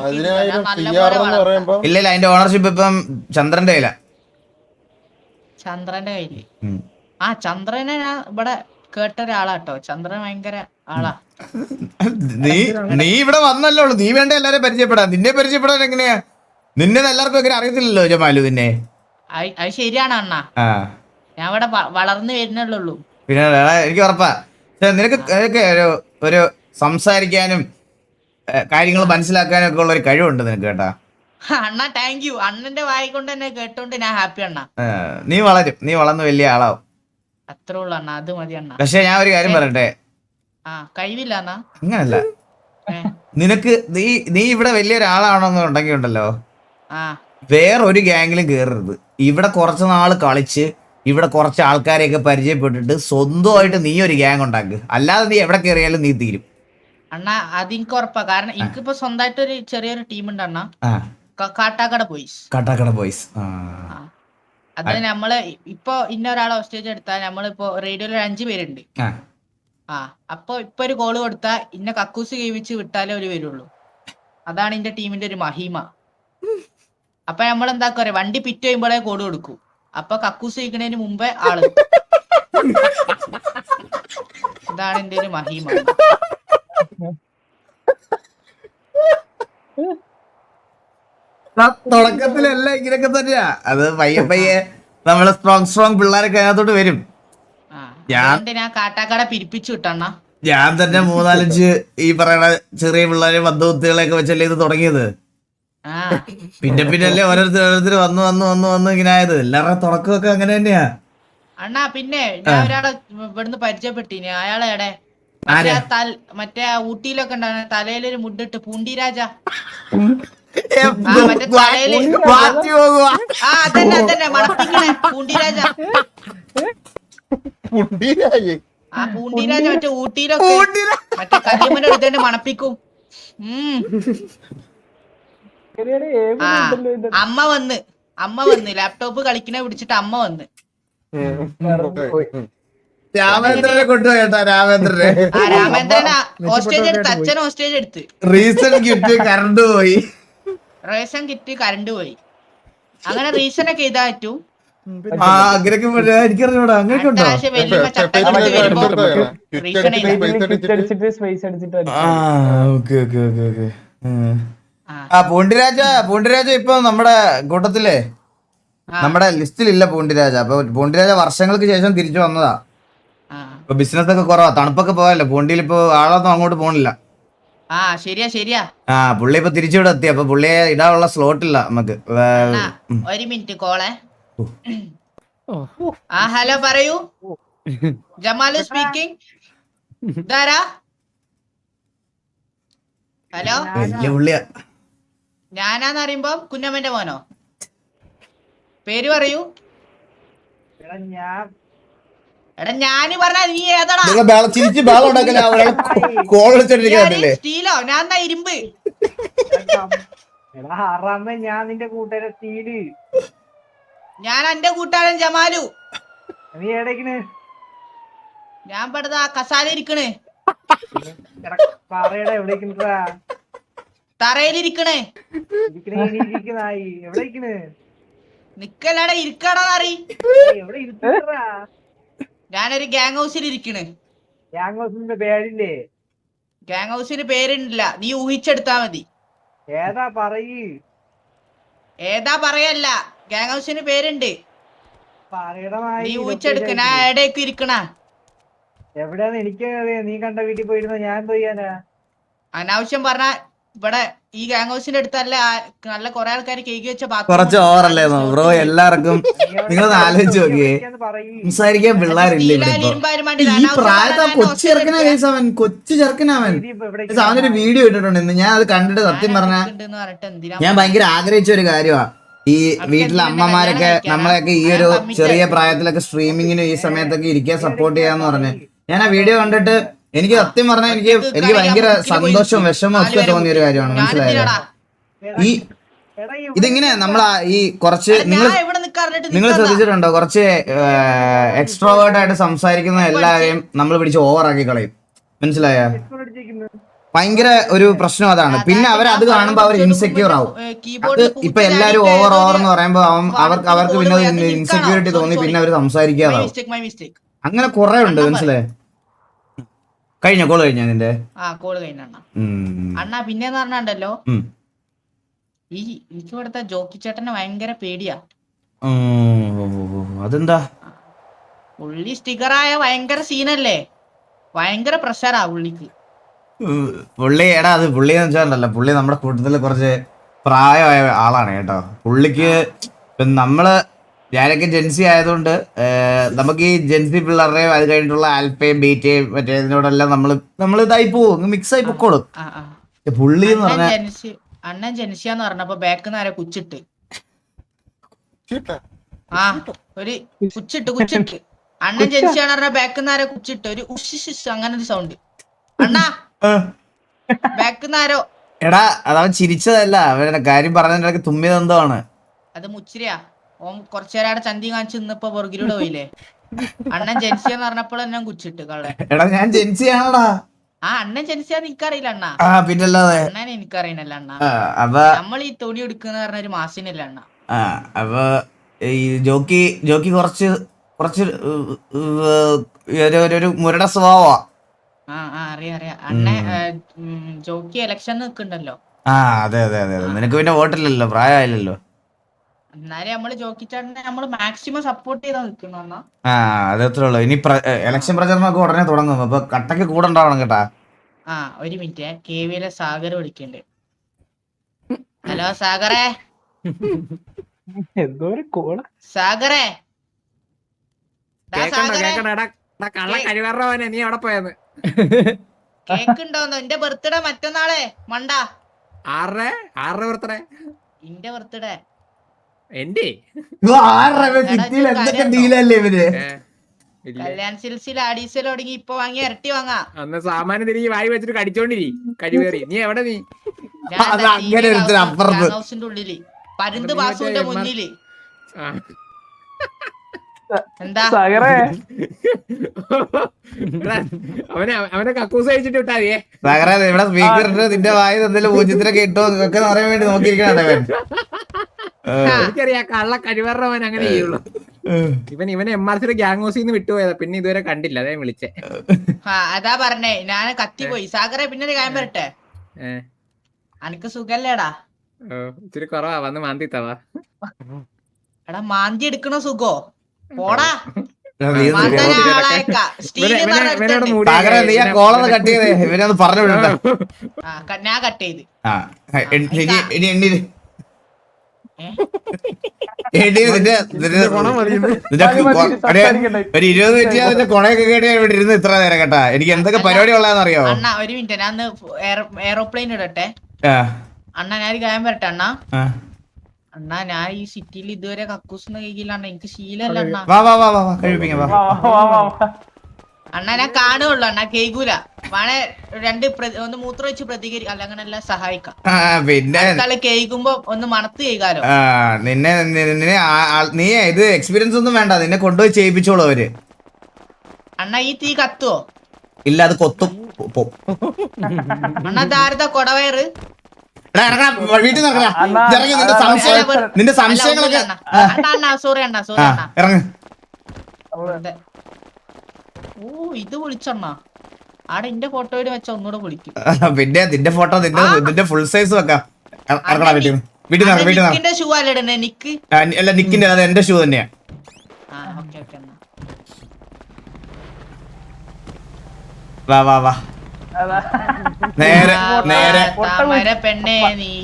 ഇല്ല അതിന്റെ ഓണർഷിപ്പ് ഇപ്പം ചന്ദ്രന്റെ കയ്യില. ചന്ദ്രന്റെ കയ്യില്. ആ ചന്ദ്രനെ ഞാൻ ഇവിടെ കേട്ട ഒരാളാട്ടോ. ചന്ദ്രൻ ഭയങ്കര ആളാ. നീ ഇവിടെ വന്നല്ലോ ഉള്ളു, നീ വേണ്ട എല്ലാരെയും പരിചയപ്പെടാൻ. നിന്നെ പരിചയപ്പെടാൻ എങ്ങനെയാ? നിന്നെ എല്ലാവർക്കും എങ്ങനെ അറിയത്തില്ലല്ലോ ജമാലു നിന്നെ. അത് ശരിയാണ് അണ്ണാ, ഞാൻ ഇവിടെ വളർന്നു വരുന്നുള്ളൂ. പിന്നെ എനിക്ക് ഉറപ്പാ നിനക്ക് ഒരു സംസാരിക്കാനും കാര്യങ്ങൾ മനസ്സിലാക്കാനും ഒക്കെ ഉള്ള ഒരു കഴിവുണ്ട് നിനക്ക് കേട്ടാ. അണ്ണാ താങ്ക് യു. അണ്ണന്റെ വായി കൊണ്ട് തന്നെ കേട്ടോണ്ട് ഞാൻ ഹാപ്പി അണ്ണാ. നീ വളരും, നീ വളർന്ന് വലിയ ആളാവും. അത്രേ ഉള്ളു അണ്ണാ, അത് മതി അണ്ണാ. പക്ഷെ ഞാൻ ഒരു കാര്യം പറയട്ടെ, കഴിവില്ല അണ്ണാ. അങ്ങനല്ല, നിനക്ക് നീ ഇവിടെ വലിയൊരാളാണെന്നുണ്ടെങ്കിൽ ഉണ്ടല്ലോ, വേറൊരു ഗാംഗിലും കേറരുത്. ഇവിടെ കുറച്ച് നാള് കളിച്ച് ഇവിടെ കുറച്ച് ആൾക്കാരെയൊക്കെ പരിചയപ്പെട്ടിട്ട് സ്വന്തമായിട്ട് നീ ഒരു ഗാങ് ഉണ്ടാക്ക്. അല്ലാതെ നീ എവിടെ കയറിയാലും നീ തീരും അണ്ണാ. അതെനിക്ക് ഉറപ്പാ. കാരണം എനിക്കിപ്പോ സ്വന്തമായിട്ട് ഒരു ചെറിയൊരു ടീം ഉണ്ട് അണ്ണാ. കാട്ടാക്കട ബോയ്സ്. അത് നമ്മള് ഇപ്പൊ ഇന്ന ഒരാളെ ഹോസ്റ്റേജ് എടുത്താൽ നമ്മളിപ്പോ റേഡിയോയിൽ 5 പേരുണ്ട്. അപ്പൊ ഇപ്പൊ ഒരു കോള് കൊടുത്താൽ ഇന്ന കക്കൂസ് കേവിച്ച് വിട്ടാലേ ഒരു വരുള്ളൂ. അതാണ് എന്റെ ടീമിന്റെ ഒരു മഹിമ. അപ്പൊ നമ്മളെന്താ പറയാ, വണ്ടി പിറ്റ് ചെയ്യുമ്പോഴേ കോഡ് കൊടുക്കൂ. അപ്പൊ കക്കൂസ് കഴിക്കുന്നതിന് മുമ്പേ ആള്. ഇതാണ് എന്റെ ഒരു മഹിമ. തുടക്കത്തിലെല്ലാം ഇങ്ങനെയൊക്കെ തന്നെയാ. അത് പയ്യെ നമ്മള് സ്ട്രോങ് പിള്ളേരൊക്കെ അതിനകത്തോട്ട് വരും. ഞാൻ കാട്ടാക്കട പിരിപ്പിച്ചു വിട്ടണ്ണ. ഞാൻ തന്നെ 3-4 ഈ പറയണ ചെറിയ പിള്ളേരെ ബന്ധുക്കുത്തികളെയൊക്കെ വെച്ചല്ലേ ഇത് തുടങ്ങിയത്. പിന്നെ അല്ലേ ഓരോരുത്തർ വന്ന് ഇങ്ങനെ ആയത്. എല്ലാവരുടെ തുടക്കമൊക്കെ അങ്ങനെ തന്നെയാ അണ്ണാ. പിന്നെ ഞാൻ ഒരാളെ ഇവിടുന്ന് പരിചയപ്പെട്ടിനി. അയാളെ എടെ മറ്റേ ഊട്ടിയിലൊക്കെ ഉണ്ടാകുന്ന തലയിലൊരു മുണ്ടിട്ട് പൂണ്ടിരാജ. അതന്നെ മണപ്പിക്കണേ പൂണ്ടിരാജ. ആ പൂണ്ടിരാജ മറ്റേ ഊട്ടിയിലൊക്കെ മറ്റേ കല്യമ്മന്റെ അടുത്ത് തന്നെ മണപ്പിക്കും. അമ്മ വന്ന് ലാപ്ടോപ്പ് കളിക്കണ പിടിച്ചിട്ട് അമ്മ വന്ന് രാമേന്ദ്രനെ കൊണ്ടുപോയിട്ടാ. രാമേന്ദ്രൻ ഹോസ്റ്റേജ് എടുത്ത്, അച്ഛൻ ഹോസ്റ്റേജ് എടുത്ത്. റീസൺ കിറ്റ് കറണ്ട് പോയി. അങ്ങനെ റീസൺ ഒക്കെ ഇതാ പറ്റൂ. എനിക്കറിഞ്ഞൂടാ, അങ്ങനെയൊക്കെ ഉണ്ടോ? പൂണ്ടിരാജ ഇപ്പൊ നമ്മുടെ കൂട്ടത്തിലെ നമ്മുടെ ലിസ്റ്റിലില്ല പൂണ്ടിരാജ. അപ്പൊ പൂണ്ടിരാജ വർഷങ്ങൾക്ക് ശേഷം തിരിച്ചു വന്നതാ. ഇപ്പൊ ബിസിനസ് ഒക്കെ കുറവാ, തണുപ്പൊക്കെ പോയല്ലോ. പൂണ്ടിയിൽ ഇപ്പൊ ആളൊന്നും അങ്ങോട്ട് പോണില്ല. ശരിയാ. പുള്ളി ഇപ്പൊ തിരിച്ചിവിടെ എത്തി. അപ്പൊ പുള്ളിയെ ഇടാനുള്ള സ്ലോട്ട് ഇല്ല നമുക്ക്. ഒരു മിനിറ്റ് കോളെ. ഹലോ പറയൂ. ജമാലു സ്പീക്കിംഗ്. ഇതാരാ? ഹലോ, പുള്ളിയാ. ഞാനാന്ന് അറിയുമ്പോ കുഞ്ഞമ്മന്റെ മോനോ? പേര് പറയൂ. എടാ ഞാന് പറഞ്ഞ നീ ഏതാടാ? സ്റ്റീലോ? ഞാൻ ഇരുമ്പ്. ഞാൻ നിന്റെ കൂട്ടുകാരൻ സ്റ്റീല്. ഞാൻ എന്റെ കൂട്ടുകാരൻ ജമാലു. നീ എടക്കണ്? ഞാൻ പെടുന്ന കസാല ഇരിക്കണ്. പറയടാ എവിടെ? തറയിലിരിക്കണേ. എവിടെ നിക്കല്ലടാ, ഇരിക്കടാ. അറി എവിടെ ഇരുത്തടാ? ഞാനൊരു ഗ്യാങ് ഹൗസിൽ ഇരിക്കണ്. ഗ്യാങ് ഹൗസിന്റെ പേരില്ലേ? ഗ്യാങ് ഹൗസിന് പേരില്ല, നീ ഊഹിച്ചെടുത്താ മതി. ഏതാ പറയ്. ഏതാ പറയല്ല, ഗ്യാങ് ഹൗസിന് പേരുണ്ട്. നീ ഊഹിച്ചെടുക്ക. ഞാൻ എവിടേക്ക് ഇരിക്കണ? എവിടെയാന്ന് എനിക്കറിയാം. നീ കണ്ട വീട്ടിൽ പോയിരുന്ന ഞാൻ എന്ത് ചെയ്യാനാ? അനാവശ്യം പറഞ്ഞ ഇവിടെ ഈ ഗ്യാങ് ഹൗസിന്റെ അടുത്തല്ല നല്ല കൊറേ ആൾക്കാർ കേക്ക് വെച്ച കുറച്ച് ഓവറല്ലേ ബ്രോ എല്ലാവർക്കും. നിങ്ങൾ ആലോചിച്ച് നോക്കിയേ, സംസാരിക്കാൻ പിള്ളേരില്ല ഈ പ്രായത്തെ. കൊച്ചു ചെറുക്കനാവൻ, കൊച്ചു ചെറുക്കനാവൻ. അവനൊരു വീഡിയോ ഇട്ടിട്ടുണ്ട്. ഞാൻ അത് കണ്ടിട്ട് സത്യം പറഞ്ഞ ഞാൻ ഭയങ്കര ആഗ്രഹിച്ച ഒരു കാര്യമാ. ഈ വീട്ടിലെ അമ്മമാരൊക്കെ നമ്മളെയൊക്കെ ഈ ഒരു ചെറിയ പ്രായത്തിലൊക്കെ സ്ട്രീമിങ്ങിന് ഈ സമയത്തൊക്കെ ഇരിക്കാൻ സപ്പോർട്ട് ചെയ്യാന്ന് പറഞ്ഞ് ഞാൻ ആ വീഡിയോ കണ്ടിട്ട് എനിക്ക് സത്യം പറഞ്ഞാൽ എനിക്ക് ഭയങ്കര സന്തോഷവും വിഷമവും ഒക്കെ തോന്നിയ ഒരു കാര്യമാണ്. മനസ്സിലായത്? ഈ ഇതെങ്ങനെയാ നമ്മളാ ഈ കുറച്ച് നിങ്ങൾ ശ്രദ്ധിച്ചിട്ടുണ്ടോ, കുറച്ച് എക്സ്ട്രോവേർട്ട് ആയിട്ട് സംസാരിക്കുന്ന എല്ലാവരെയും നമ്മൾ പിടിച്ച് ഓവറാക്കി കളയും. മനസ്സിലായ? ഭയങ്കര ഒരു പ്രശ്നം അതാണ്. പിന്നെ അത് കാണുമ്പോ അവർ ഇൻസെക്യൂർ ആവും. അത് ഇപ്പൊ എല്ലാരും ഓവർ എന്ന് പറയുമ്പോ അവർക്ക് പിന്നെ ഇൻസെക്യൂരിറ്റി തോന്നി പിന്നെ അവർ സംസാരിക്കാതാവും. അങ്ങനെ കുറെ ഉണ്ട്. മനസ്സിലായേ? കഴിഞ്ഞ കോള് കഴിഞ്ഞ നിന്റെ കോള് കഴിഞ്ഞ അണ്ണാ പിന്നെന്ന് പറഞ്ഞാണ്ടല്ലോ എനിക്ക് ഇവിടുത്തെ ജോക്കി ചേട്ടനെ ഭയങ്കര പേടിയാ. അതെന്താ? പുള്ളി സ്റ്റിക്കറായ ഭയങ്കര സീനല്ലേ, ഭയങ്കര പ്രഷറാ പുള്ളിക്ക്. പുള്ളി അത് പുള്ളി എന്ന് വെച്ചാൽ പുള്ളി നമ്മുടെ കൂട്ടത്തില് കുറച്ച് പ്രായമായ ആളാണ് കേട്ടോ. പുള്ളിക്ക് നമ്മള് ഞാനൊക്കെ ജെൻസി ആയതുകൊണ്ട് നമുക്ക് ഈ ജെൻസി പിള്ളേരുടെയും അത് കഴിഞ്ഞിട്ടുള്ള ആൽഫയും ബീറ്റയും മറ്റേതിനോടെല്ലാം നമ്മള് ഇതായി പോവും, മിക്സ് ആയി പൊക്കോളും. പുള്ളി എന്ന് പറഞ്ഞാൽ അണ്ണൻ ജെൻസിയാന്ന് പറഞ്ഞപ്പോ ബാക്കിന്ന് ആരെ കുച്ചിട്ട് ഒരു കുച്ചിട്ട് അണ്ണൻ ജെൻസിയാന്ന് പറഞ്ഞ ബാക്കിന്ന് ആരെ കുച്ചിട്ട് ഒരു ഉഷിഷ് അങ്ങനെ ഒരു സൗണ്ട്. അണ്ണാ ബാക്കിന്ന് ആരോ. എടാ അതവൻ ചിരിച്ചതല്ല, അവനെ കാര്യം പറഞ്ഞതിന്റെ തുമ്മിയതെന്തോണ്. അത് മുച്ചിരിയാ. ഓൻ കുറച്ചേരാടെ ചന്തി കാണിച്ച് നിന്നപ്പോ പുറകിലൂടെ പോയില്ലേ. അണ്ണൻ ജെൻസിയാന്ന് പറഞ്ഞപ്പോൾ ഞാൻ കുച്ചിട്ട് കള്ളൻ. എടാ ഞാൻ ജെൻസിയാണടാ. അണ്ണൻ ജെൻസിയാന്ന് എനിക്കറിയില്ല അണ്ണാ. പിന്നല്ലാതെ അണ്ണൻ എനിക്കറിയണല്ല അണ്ണാ. നമ്മൾ ഈ തുണി എടുക്കുന്ന പറഞ്ഞ ഒരു മാസിനല്ല അണ്ണ. അപ്പൊ ഈ ജോക്കി കുറച്ച് ഒരു മുരട സ്വഭാവമാ. അറിയാം അണ്ണ ജോക്കി ഇലക്ഷൻ നിൽക്കണ്ടല്ലോ. അതെ നിനക്ക് പിന്നെ വോട്ടില്ലല്ലോ, പ്രായമായില്ലല്ലോ. എന്നാലും നമ്മള് ജോക്കി ചേട്ടനെ നമ്മള് മാക്സിമം സപ്പോർട്ട് ചെയ്താ നിൽക്കുന്നു. അതത്രേ ഉള്ളൂ. ഇനി ഇലക്ഷൻ പ്രചരണമൊക്കെ ഉടനെ തുടങ്ങും. അപ്പൊ കട്ടക്ക് കൂടെ ഉണ്ടാവണം കേട്ടാ. ഒരു മിനിറ്റ്, KVയിലെ സാഗർ വിളിക്കണ്ട്. ഹലോ സാഗറേ. സാഗറേ കേക്കുണ്ടോന്നോ? എന്റെ ബർത്ത്ഡേ മറ്റന്നാളെ മണ്ട. എന്റെ ബർത്ത്ഡേ. കല്യാൺ സിൽസിൽ അഡീസൽ തുടങ്ങി ഇപ്പൊ വാങ്ങി ഇരട്ടി വാങ്ങാം. അന്ന് സാമാനം തിരികെ വായി വെച്ചിട്ട് കടിച്ചോണ്ടിരി കഴിവേറി. നീ എവിടെ? നീ ഹൗസിന്റെ ഉള്ളില് പരുന്ത് ബാസുവിന്റെ മുന്നില്. എന്താ അവനെ കക്കൂസ് കഴിച്ചിട്ട് വിട്ടാതിയേ. ഇവിടെ സ്പീക്കറിട്ട് നിന്റെ വായി എന്തെങ്കിലും പൂജ്യത്തിനൊക്കെ ഇട്ടോ ഒക്കെ പറയാൻ വേണ്ടി നോക്കിയിരിക്കണേ. എനിക്കറിയാം കള്ള കഴിവറവൻ അങ്ങനെ ചെയ്യുള്ളൂ. ഇവനെ MRC ഗ്യാങ് ഹൗസിന്ന് വിട്ടുപോയതാ, പിന്നെ ഇതുവരെ കണ്ടില്ല, അതേ വിളിച്ചേ. അതാ പറഞ്ഞേ, ഞാൻ കത്തിപ്പോയി. സാഗറെ പിന്നെ ഒരു കാര്യം പറട്ടെ, അനക്ക് സുഖല്ലേടാ? ഇച്ചിരി കുറവാ, വന്ന് മാന്തി തവാ. എടാ മാന്തി എടുക്കണ സുഖോ? പോടാ. ഞാൻ കട്ട് ചെയ്ത് ഒരു 20 മിനിറ്റ് കൊണയൊക്കെ കേട്ട് ഇവിടെ ഇരുന്ന് ഇത്ര നേരം കേട്ടാ. എനിക്ക് എന്തൊക്കെ പരിപാടി ഉള്ളതെന്ന് അറിയാമോ? അണ്ണ ഒരു മിനിറ്റ്, ഞാൻ എയറോപ്ലെയിൻ ഇടട്ടെ. അണ്ണ ഞാൻ കാര്യം വരട്ടെ. അണ്ണാ ഞാൻ ഈ സിറ്റിയിൽ ഇതുവരെ കക്കൂസ് കഴിക്കില്ല അണ്ണ, എനിക്ക് ശീലല്ല അണ്ണ. അണ്ണ ഞാൻ കാണുള്ളൂ അണ്ണ, കേൾക്കൂല. വേണേ ഒന്ന് മൂത്രം വെച്ച് പ്രതികരിക്കാം, അല്ല അങ്ങനെ എല്ലാം സഹായിക്കാം. പിന്നെ കേൾക്കുമ്പോ ഒന്ന് മണത്ത് കേൾക്കാലോ. നീ ഇത് എക്സ്പീരിയൻസ് ഒന്നും വേണ്ട, നിന്നെ കൊണ്ടുപോയി ചെയ്യിപ്പിച്ചോളൂ അവര്. അണ്ണ ഈ തീ കത്തുവോ? ഇല്ല, അത് കൊത്തും. അണ്ണ ധാരത കൊടവയറ് നിന്റെ സംശയങ്ങളൊക്കെ സോറി അണ്ണ, സോറി അണ്ണ. ഓ ഇത് വിളിച്ചണ്ണ, ആടെ എന്റെ ഫോട്ടോയിൽ വെച്ച ഒന്നുകൂടെ വിളിക്കും. പിന്നെ നിന്റെ ഫോട്ടോ നിന്റെ ഫുൾ സൈസ് വെക്കാം. നിക്കിന്റെ ഷൂ അല്ലേ ഇടണേ? നിക്ക് അല്ല, നിക്കിന്റെ അത് എന്റെ ഷൂ തന്നെയാ. വാ നേരെ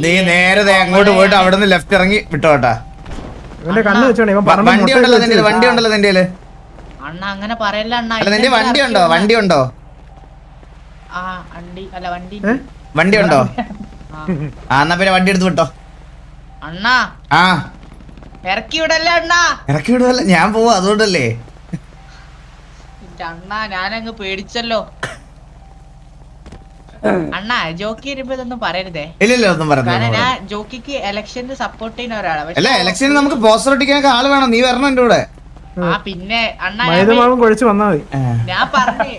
നീ നേരെ അങ്ങോട്ട് പോയിട്ട് അവിടെ നിന്ന് ലെഫ്റ്റ് ഇറങ്ങി വിട്ടോട്ടാ. വണ്ടി ഉണ്ടല്ലോ നിന്റെ അണ്ണ അങ്ങനെ പറയല്ല അണ്ണ. നിന്റെ വണ്ടി ഉണ്ടോ? വണ്ടി ഉണ്ടോ? എന്നാ പിന്നെ വണ്ടി എടുത്ത് വിട്ടോ അണ്ണാ. ഇറക്കി വിടല്ലേ അണ്ണാ. ഇറക്കി വിടുവല്ല, ഞാൻ പോവാ, അതുകൊണ്ടല്ലേ. എന്റെ അണ്ണാ ഞാനങ്ങ് പേടിച്ചല്ലോ. അണ്ണാ ജോക്കി വരുമ്പോ ഇതൊന്നും പറയരുതേ. ഇല്ലല്ലോ, ഒന്നും കാരണം പറഞ്ഞു. ഞാൻ ജോക്കിക്ക് ഇലക്ഷന് സപ്പോർട്ട് ചെയ്യുന്ന ഒരാളാണ്. അല്ല, ഇലക്ഷന് നമുക്ക് പോസ്റ്റർ ഒട്ടിക്കാനൊക്കെ ആള് വേണം, നീ വരണം എന്റെ കൂടെ. ആ പിന്നെ അണ്ണാ മൈദമാവും കുഴച്ച് വന്നാ മതി. ഞാൻ പറഞ്ഞു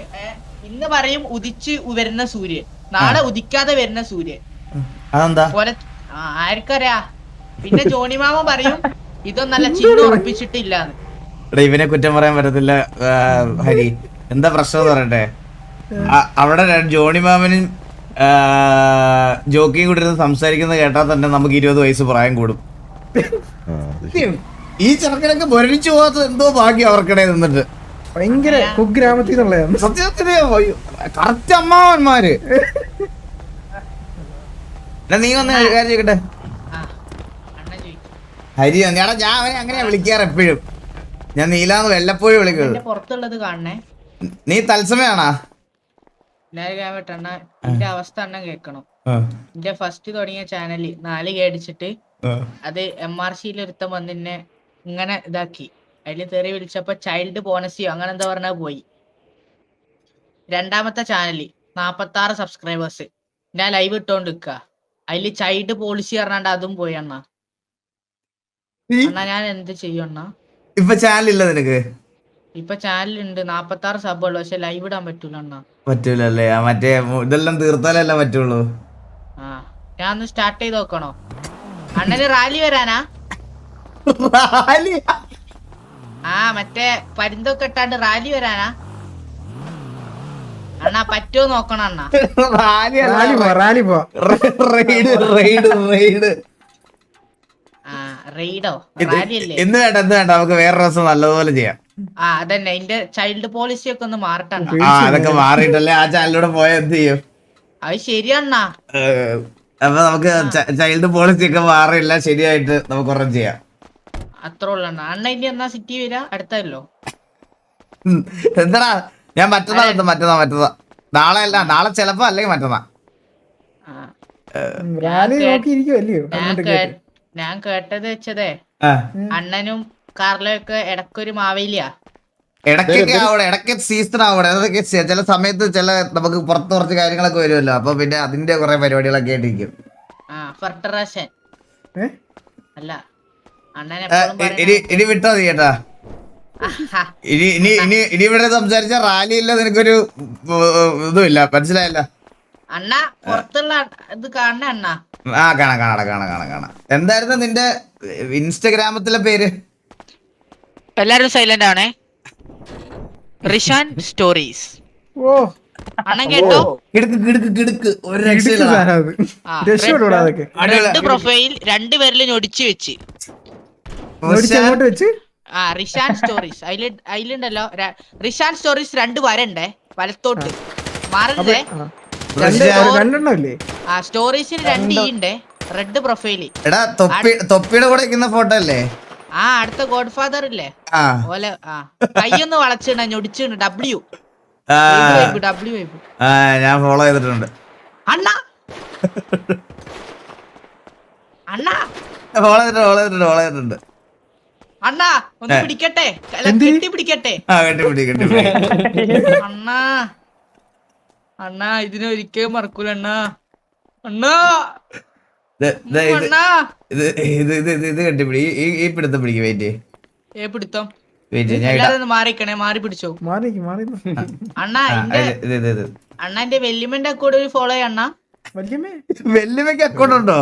ഇന്ന് പറയും ഉദിച്ച് വരുന്ന സൂര്യൻ, നാളെ ഉദിക്കാതെ വരുന്ന സൂര്യൻ. അതെന്താ? ആർക്കറിയാ. പിന്നെ ജോണിമാമ പറയും ഇതൊന്നല്ല ചിഹ്നം ഉറപ്പിച്ചിട്ടില്ലാന്ന്. ഇവനെ കുറ്റം പറയാൻ പറ്റത്തില്ല ഹരി. എന്താ പ്രശ്നം എന്ന് പറയട്ടെ, അവിടെ ജോണി മാമനും ജോക്കിയും കൂടി ഇരുന്ന് സംസാരിക്കുന്നത് കേട്ടാൽ തന്നെ നമുക്ക് 20 വയസ്സ് പ്രായം കൂടും. ഈ ചെറുക്കനൊക്കെ ഭരണിച്ചു പോകാത്തത് എന്തോ ഭാഗ്യം അവർക്കിടെ നിന്നിട്ട്. ഭയങ്കര കുഗ്രാമത്തിൽ നിന്നുള്ളതാണ് സത്യത്തിന് കറക്റ്റ് അമ്മാവന്മാര്. നീ വന്ന് കാര്യം ചെയ്യട്ടെ ഹരി. ഞാടാ ഞാൻ അവനെ അങ്ങനെയാ വിളിക്കാറ് എപ്പോഴും. ഞാൻ നീലാന്ന് വല്ലപ്പോഴും വിളിക്കുന്നത്. പുറത്തുള്ളത് കാണണേ. നീ തത്സമയാണാ? എന്റെ അവസ്ഥ അണ്ണൻ കേക്കണം. എന്റെ ഫസ്റ്റ് തുടങ്ങിയ ചാനല് 4K അടിച്ചിട്ട് അത് MRCയിൽ ഒരുത്തം വന്നിന്നെ ഇങ്ങനെ ഇതാക്കി. അതില് തെറി വിളിച്ചപ്പോ ചൈൽഡ് ബോണസിയോ അങ്ങനെ എന്താ പറഞ്ഞാ പോയി. രണ്ടാമത്തെ ചാനല് 46 സബ്സ്ക്രൈബേഴ്സ്, ഞാൻ ലൈവ് ഇട്ടോണ്ട് നിക്ക. അതില് ചൈൽഡ് പോളിസി പറഞ്ഞാണ്ട് അതും പോയി അണ്ണാ. അണ്ണാ ഞാൻ എന്ത് ചെയ്യും അണ്ണാ? ഇപ്പൊ ചാനലില്ല നിനക്ക്? ഇപ്പൊ ചാനലുണ്ട്, 46 സബ്ബുള്ളൂ, പക്ഷെ ലൈവ് ഇടാൻ പറ്റൂല അണ്ണാ. പറ്റൂലല്ലേ? മറ്റേ ഇതെല്ലാം തീർത്താലല്ലേ പറ്റുള്ളൂ. ഞാൻ ഒന്ന് സ്റ്റാർട്ട് ചെയ്ത് നോക്കണോ? അണ്ണന് റാലി വരാനാ? മറ്റേ പരുന്തൊക്കെ ഇട്ടാണ്ട് റാലി വരാനാ? അണ്ണാ പറ്റുമോ നോക്കണം അണ്ണാ. റെയ്ഡോ റാലിയല്ലേ? എന്ത് വേണ്ട നമുക്ക് വേറെ ദിവസം നല്ലതുപോലെ ചെയ്യാം. അതന്നെ, എന്റെ ചൈൽഡ് പോളിസി ഒക്കെ ഒന്ന് മാറട്ടെ. അതൊക്കെ മാറിയിട്ടല്ലേ ആ ചാനലിലൂടെ പോയാൽ എന്ത് ചെയ്യും? അത് ശരിയാണ്ണാ. അപ്പൊ നമുക്ക് ചൈൽഡ് പോളിസി ഒക്കെ മാറില്ല, ശരിയായിട്ട് നമുക്ക് ഒരെണ്ണം ചെയ്യാം. അത്ര ഉള്ളണ്ണ. അണ്ണ ഇനി എന്നാ സിറ്റി വരാ? അടുത്തല്ലോ. എന്താടാ ഞാൻ മറ്റന്നാ നാളെ അല്ല, നാളെ ചെലപ്പോ അല്ലെങ്കിൽ മറ്റന്നാ. ഞാൻ കേട്ടത് വെച്ചതേ അണ്ണനും കാർലോയൊക്കെ ഇടക്കൊരു മാവേലിയാ. ഇടയ്ക്ക് സീസൺ ആവണം. അതൊക്കെ ചില സമയത്ത് നമുക്ക് പുറത്ത് കുറച്ച് കാര്യങ്ങളൊക്കെ വരുമല്ലോ, അപ്പൊ പിന്നെ അതിന്റെ കുറെ പരിപാടികളൊക്കെ ആയിട്ടിരിക്കും. ഫെർട്ടറേഷൻ അല്ല അണ്ണൻ ഇനി വിട്ടോ നീ കേട്ടാ. ഇനി ഇവിടെ സംസാരിച്ച റാലി ഇല്ല, നിനക്കൊരു ഇതുമില്ല, മനസ്സിലായല്ല? അണ്ണ പുറത്തുള്ള ഇത് കാണണ അണ്ണ. കാണാം. എന്തായിരുന്നു നിന്റെ ഇൻസ്റ്റഗ്രാമത്തിലെ പേര്? എല്ലാരും സൈലന്റ് ആണേ. റിഷാൻ സ്റ്റോറീസ്. അണ്ണൻ കേട്ടോ? കിടുക്ക് ഒരു രക്ഷയില്ല. റെഡ് പ്രൊഫൈൽ 2 പേരിലും ഒടിച്ചു വെച്ച് റിഷാൻ സ്റ്റോറീസ്. അതിലുണ്ടല്ലോ റിഷാൻ സ്റ്റോറീസ് 2 വരണ്ടേ വലത്തോട്ട് മാറണ്ടേ. സ്റ്റോറീസിന് 2 ഉണ്ട്. Red profile. തൊപ്പിയുടെ കൂടെ ഫോട്ടോ അല്ലേ? അടുത്ത ഗോഡ് ഫാദർ ഇല്ലേ ഓലെ കയ്യൊന്ന് വളച്ചിട ഞൊടിച്ചിട്ടുണ്ട്. ഡബ്ല്യു ഞാൻ ഫോളോ ചെയ്തിട്ടുണ്ട്. അണ്ണാ അണ്ണാ ഫോളോ ചെയ്തിട്ടുണ്ട്. അണ്ണാ ഒന്ന് പിടിക്കട്ടെ, കെട്ടി പിടിക്കട്ടെ. അണ്ണാ അണ്ണാ ഇതിനെ ഒരിക്കലും മറക്കൂല അണ്ണാ. അണ്ണാ ഇത് കെട്ടിപ്പിടി. ഈ പിടുത്തം പിടിക്കും. പിടുത്തം മാറിക്കണേ, മാറി പിടിച്ചോ. അണ്ണാ അണ്ണന്റെ വെല്ലിമന്റെ അക്കൗണ്ട് ഫോളോ ചെയ്യണ്ണ. വെല്ലിമയ്ക്ക് അക്കൗണ്ട് ഉണ്ടോ?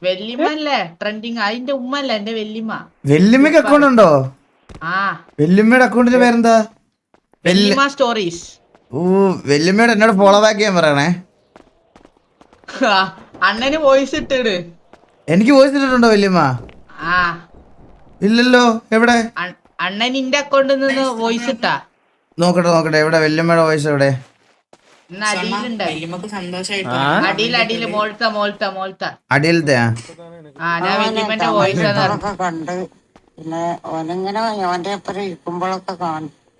വെല്ലിമല്ലേ ട്രെൻഡിങ്, അതിന്റെ ഉമ്മല്ല എന്റെ വെല്ലിമ. വെല്ലിമയ്ക്ക് അക്കൗണ്ട് ഉണ്ടോ? വെല്ലിമയുടെ അക്കൗണ്ടിന്റെ പേരെന്താ? വെല്ലിമ സ്റ്റോറീസ്. വെല്ലിമയുടെ എന്നോട് ഫോളോ ബാക്ക് ചെയ്യാൻ പറയണേ. അണ്ണന് വോയിസ് ഇട്ടിട്. എനിക്ക് വോയിസ് ഇട്ടിട്ടുണ്ടോ വെല്ലിമ? ഇല്ലല്ലോ. എവിടെ? അണ്ണൻ നിന്റെ അക്കൗണ്ടിൽ നിന്ന് വോയിസ് ഇട്ടാ? നോക്കട്ടെ എവിടെ വെല്ലിമയുടെ വോയിസ് എവിടെ? അടിയിലത്തെ കണ്ട് പിന്നെ ഓനിങ്ങനെ ഓന്റെ ഒപ്പം ഇരിക്കുമ്പോഴൊക്കെ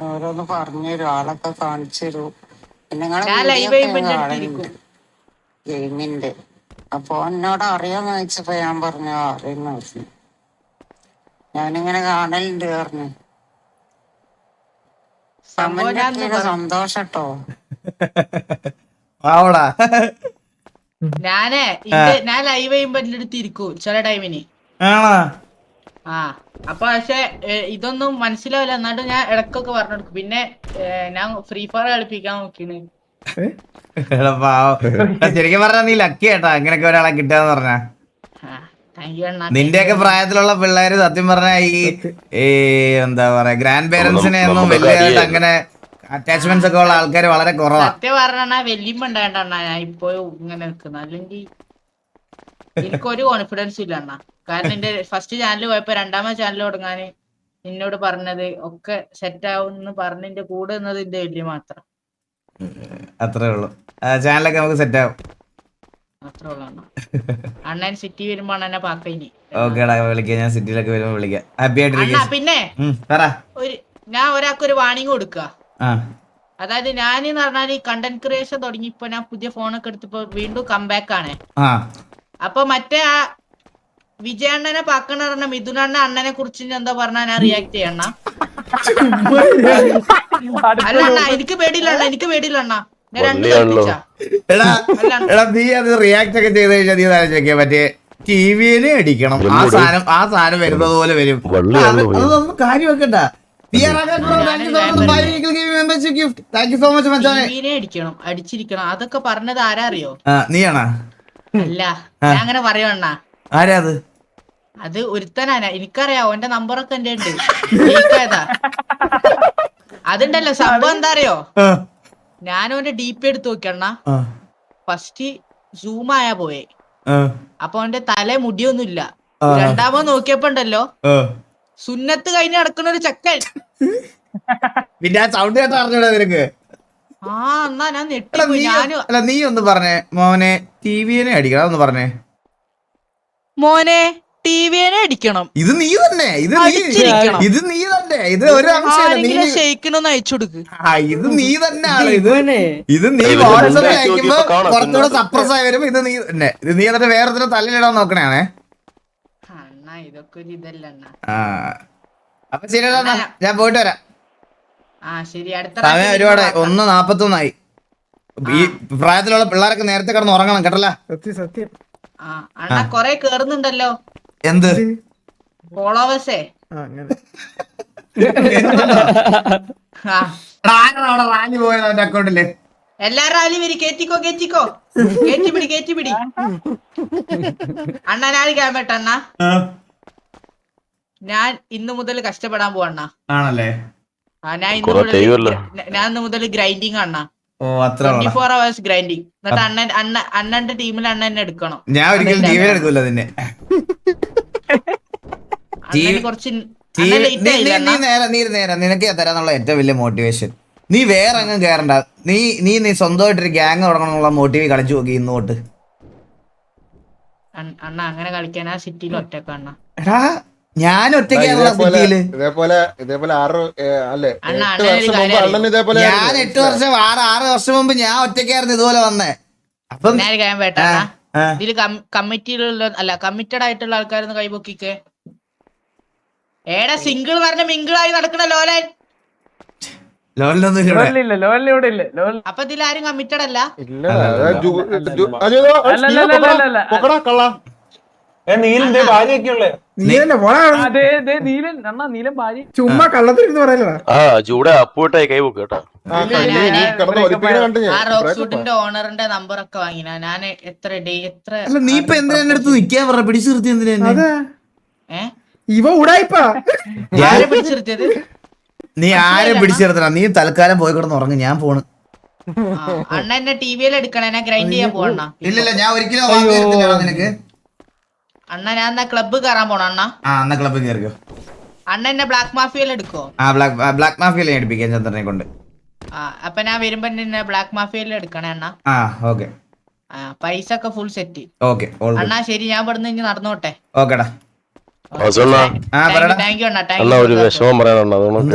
ഓരോന്ന് പറഞ്ഞു തരും, ആളൊക്കെ കാണിച്ചു തരും. പിന്നെ ഗെയിമിന്റെ അപ്പൊ എന്നോട് അറിയാന്ന് ചോദിച്ചപ്പോ ഞാൻ പറഞ്ഞു അറിയുന്ന ഞാനിങ്ങനെ കാണലുണ്ട് പറഞ്ഞു. സംഭവം ഞാൻ സന്തോഷട്ടോ. ആവടാ ഞാൻ ലൈവ് ചെയ്യുമ്പോ എന്റെ അടുത്ത് ഇരിക്കും ചില ടൈമിന്. ആണോ? ആ അപ്പൊ പക്ഷെ ഇതൊന്നും മനസ്സിലാവില്ല. എന്നാലും ഞാൻ ഇടക്കൊക്കെ പറഞ്ഞു കൊടുക്കും. പിന്നെ ഞാൻ ഫ്രീ ഫയർ കളിപ്പിക്കാൻ നോക്കിന്. എടാ പാവം. ശരിക്കും പറഞ്ഞാ നീ ലക്കി കേട്ടാ അങ്ങനെയൊക്കെ ഒരാളെ കിട്ടാന്ന് പറഞ്ഞാ. നിന്റെയൊക്കെ പ്രായത്തിലുള്ള പിള്ളേര് സത്യം പറഞ്ഞ ഈ എന്താ പറയാ ഗ്രാൻഡ് പേരൻസിനെ ഒന്നും വലിയതായിട്ട് അങ്ങനെ അറ്റാച്ച്മെന്റ്സ് ഒക്കെ ഉള്ള ആൾക്കാർ വളരെ കുറവാ. സത്യം പറഞ്ഞാ വെല്ലിമ്പ ഉണ്ടായിട്ടാ ഞാൻ ഇപ്പൊ ഇങ്ങനെ നിൽക്കുന്നത്. അല്ലെങ്കിൽ എനിക്കൊരു കോൺഫിഡൻസും ഇല്ല അണ്ണാ. കാരണം എന്റെ ഫസ്റ്റ് ചാനൽ പോയപ്പോ രണ്ടാമത്തെ ചാനൽ തുടങ്ങാന് എന്നോട് പറഞ്ഞത് ഒക്കെ സെറ്റ് ആവും എന്ന് പറഞ്ഞതിന്റെ കൂടെ നിന്നത് എന്റെ വലിയ മാത്രം. അത്രേ ഉള്ളു. ചാനലൊക്കെ നമുക്ക് സെറ്റ് ആവും. അത്രേ ഉള്ളു അണ്ണാ. അണ്ണൻ സിറ്റി വരുമ്പോ അണ്ണനെ പാക്കയിനി. ഓക്കേടാ വിളിക്കാം. ഞാൻ സിറ്റിയിലൊക്കെ വരുമ്പോ വിളിക്കാം. ഹാപ്പി അണ്ണാ ആയിട്ടിരിക്കും. പിന്നെ ഞാൻ ഒരാൾക്കൊരു വാണിംഗ് കൊടുക്ക. അതായത് ഞാനെന്ന് പറഞ്ഞാൽ ഈ കണ്ടന്റ് ക്രിയേഷൻ തുടങ്ങി ഇപ്പൊ ഞാൻ പുതിയ ഫോണൊക്കെ എടുത്തിപ്പോ വീണ്ടും കംബാക്ക് ആണ്. അപ്പൊ മറ്റേ ആ വിജയണ്ണനെ പാക്കണ പറഞ്ഞ മിഥുനണ്ണ അണ്ണനെ കുറിച്ച് എന്താ പറഞ്ഞാ ഞാൻ റിയാക്ട് ചെയ്യണ? അല്ല അണ്ണാ എനിക്ക് പേടിയില്ല അണ്ണാ, എനിക്ക് പേടിയില്ല അണ്ണാ. ഞാൻ രണ്ട് കൽപ്പിച്ച. എടാ നീ അത് റിയാക്ട് ഒക്കെ ചെയ്ത് കഴിഞ്ഞാൽ നീ ആലോചിക്കാൻ മറ്റേ ടിവിനെ അടിക്കണം. ആ സാധനം വരുന്നത് പോലെ വരും. അതൊന്നും കാര്യം വെക്കണ്ട. അടിക്കണം, അടിച്ചിരിക്കണം. അതൊക്കെ പറഞ്ഞത് ആരാ അറിയോ? നീയാണാ? അല്ല ഞാൻ അങ്ങനെ പറയണ. ആരാ അത്? അത് ഒരുത്തനാ. എനിക്കറിയാം, ഓന്റെ നമ്പറൊക്കെ എന്റെ ഉണ്ട്. അതുണ്ടല്ലോ സംഭവം എന്താ അറിയോ? ഞാൻ ഓന്റെ DP എടുത്ത് നോക്കിയണ്ണ. ഫസ്റ്റ് സൂം ആയാ പോയെ. അപ്പൊ അവന്റെ തല മുടിയൊന്നുമില്ല. രണ്ടാമത് നോക്കിയപ്പോ ഉണ്ടല്ലോ സുന്നത്ത് കഴിഞ്ഞ് നടക്കുന്ന ഒരു ചെക്കൻ. പിന്നെ സൗണ്ട് കേട്ടാ അറിഞ്ഞൂടാ നിനക്ക്? ആ എന്നാ ഞാൻ നെട്ടി. അല്ല നീ ഒന്ന് പറഞ്ഞേ മോനെ ടിവിനെ അടിക്കണം. ഒന്ന് പറഞ്ഞേ മോനെ ടിവിനെ അടിക്കണം. ഇത് നീ തന്നെ. ഇത് നീ തന്നെ. ഇത് ഒരു ഷെയ്ക്കിനൊന്ന് അയച്ചു കൊടുക്ക്. ഇത് നീ തന്നെയാണ്. ഇത് നീ വാട്സാപ്പിൽ അയക്കുമ്പോ കുറച്ചുകൂടെ സപ്രസ് ആയി വരും. ഇത് നീ തന്നെ. ഇത് നീ എന്നിട്ട് വേറെ തല്ലിലിടാൻ നോക്കണേ. ഇതൊക്കെ ഒരു ഇതല്ല. അപ്പൊ ശരിയടാ, ഞാൻ പോയിട്ട് വരാം. സമയം ഒരുപാട് 1:41 ഈ പ്രായത്തിലുള്ള പിള്ളേരൊക്കെ നേരത്തെ കിടന്ന് ഉറങ്ങണം കേട്ടല്ല. സത്യം. അണ്ണാ കൊറേ കേറുന്നുണ്ടല്ലോ. എന്ത് ഫോളോവേഴ്സേ? റാലി പോയത് അവന്റെ അക്കൗണ്ടില്. എല്ലാ റാലിയും വരി. കേറ്റിക്കോ കേറ്റിക്കോ. കേറ്റിപ്പിടി. അണ്ണാ ഞാൻ ക്യാമ്പട്ട. അണ്ണാ ഞാൻ ഇന്ന് മുതൽ കഷ്ടപ്പെടാൻ പോവണ്ണ. ആണല്ലേ? ഞാൻ ഇന്ന് മുതൽ ഗ്രൈൻഡിങ് അണ്ണാ. 24 hours ഗ്രൈൻഡിങ്. എന്നിട്ട് അണ്ണന്റെ ടീമിൽ അണ്ണനെ എടുക്കണം. ഞാൻ ഒരിക്കലും ടീമിൽ എടുക്കൂല നിന്നെ. കുറച്ച് നിനക്ക് തരാന്നുള്ള ഏറ്റവും വലിയ മോട്ടിവേഷൻ. നീ വേറെ അങ്ങ് കേറണ്ട. നീ സ്വന്തമായിട്ടൊരു ഗ്യാങ് തുടങ്ങണമെന്നുള്ള മോട്ടീവ് കളിച്ചു നോക്കി ഇന്ന് തൊട്ട്. അണ്ണ അങ്ങനെ കളിക്കാൻ ആ സിറ്റിയിൽ ഒറ്റക്ക് അണ്ണ. എടാ ഞാൻ ഒറ്റയ്ക്കാണല്ലോ സിറ്റിയില്. ഇതേപോലെ 6 അല്ലേ അണ്ണാ, 8 വർഷം മുമ്പ് അണ്ണൻ ഇതേപോലെ ഞാൻ 8 വർഷം 6 വർഷം മുമ്പ് ഞാൻ ഒറ്റയ്ക്കായിരുന്നു ഇതുപോലെ വന്നേ. അപ്പം ഞാൻ കാര്യം വേട്ട. ഇതില് കമ്മിറ്റിയിലുള്ള അല്ല കമ്മിറ്റഡ് ആയിട്ടുള്ള ആൾക്കാരൊന്ന് കൈപൊക്കിക്കേ. ഏടാ സിംഗിൾ പറഞ്ഞ മിംഗിളായി നടക്കണ ലോലൻ. അപ്പൊ ഇതിലാരും കമ്മിറ്റഡ് അല്ല. ചുമ്മാ കള്ളത്തിരുന്ന് പറയലടാ. ആ റോക്ക് ഷൂട്ടിന്റെ ഓണറിന്റെ നമ്പർ ഒക്കെ വാങ്ങിനാ. ഞാൻ എത്ര നീ ഇപ്പൊ എന്തിനാ എന്റെ അടുത്ത് നിക്കാൻ പറഞ്ഞ? പിടിച്ചു നിർത്തി എന്തിനാ? ഇവ ഉടായിപ്പാ. ആരെ പിടിച്ചു നിർത്തിയത്? നീ ആരെ പിടിച്ചു നിർത്തണം? നീ തൽക്കാലം പോയി കിടന്ന് ഉറങ്ങ്. ഞാൻ പോണ്. അണ്ണ എന്നെ ടിവിയിൽ എടുക്കണേ. ഞാൻ ഗ്രൈൻഡ് ചെയ്യാൻ പോണ. ഇല്ല ഞാൻ ഒരിക്കലും നിനക്ക്. അണ്ണ ഞാൻ എന്നാ ക്ലബ്ബ് കയറാൻ പോണ. അണ്ണ ക്ലബ്ബ് കയറിക്കോ. അണ്ണ എന്നെ ബ്ലാക്ക് മാഫിയയിൽ എടുക്കോ? ബ്ലാക്ക് മാഫിയയിൽ എടുപ്പിക്കാൻ ചന്ദ്രനെ കൊണ്ട്. അപ്പൊ ഞാൻ വരുമ്പോ എന്നെ ബ്ലാക്ക് മാഫിയയിൽ എടുക്കണേ അണ്ണ. ഓക്കെ. പൈസ ഒക്കെ ഫുൾ സെറ്റ്. ഓക്കെ അണ്ണാ ശരി, ഞാൻ ഇവിടുന്ന് ഇനി നടന്നോട്ടെ. ഓക്കെടാ. താങ്ക് യു അണ്ണാ. ഒരു വിഷമം പറയാനുണ്ട്, അതുകൊണ്ട്